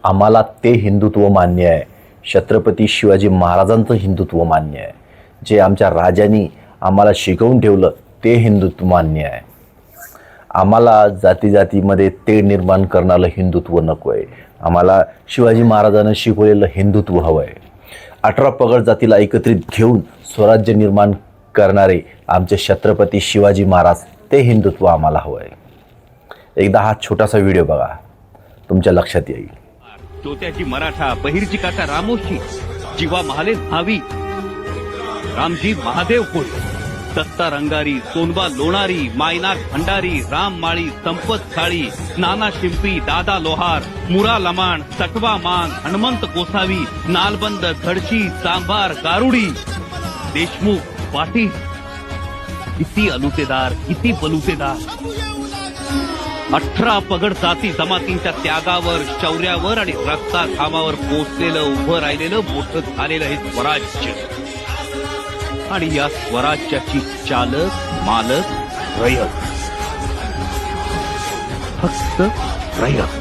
आम्हाला ते हिंदुत्व मान्य आहे. छत्रपती शिवाजी महाराजांचं हिंदुत्व मान्य आहे. जे आमच्या राजांनी आम्हाला शिकवून ठेवलं ते हिंदुत्व मान्य आहे. आम्हाला जाती जातीमध्ये तेढ निर्माण करणारं हिंदुत्व नको आहे. आम्हाला शिवाजी महाराजांनी शिकवलेलं हिंदुत्व हवं आहे. 18 पगड जातीला एकत्रित घेऊन स्वराज्य निर्माण करणारे आमचे छत्रपती शिवाजी महाराज ते हिंदुत्व आम्हाला हवं आहे. एकदा हा छोटासा व्हिडिओ बघा, तुमच्या लक्षात येईल. तोत्याची मराठा, बहिरची काका रामोशी, जीवा महाले भावी, रामजी महादेव कोळी, दत्ता रंगारी, सोनबा लोणारी, मायनाक भंडारी, राम माळी, संपत काळी, नाना शिंपी, दादा लोहार, मुरा लमाण, सटवा मान, हनुमंत गोसावी, नालबंद, धडशी, सांभार, गारुडी, देशमुख, पाटील, किती अलुतेदार, किती बलुतेदार. 18 पगड जाती जमातींच्या त्यागावर, शौर्यावर आणि रक्ताघामावर पोचलेलं, उभं राहिलेलं, मोठं झालेलं हे स्वराज्य. आणि या स्वराज्याची चालक, मालक, रयत, फक्त रयत.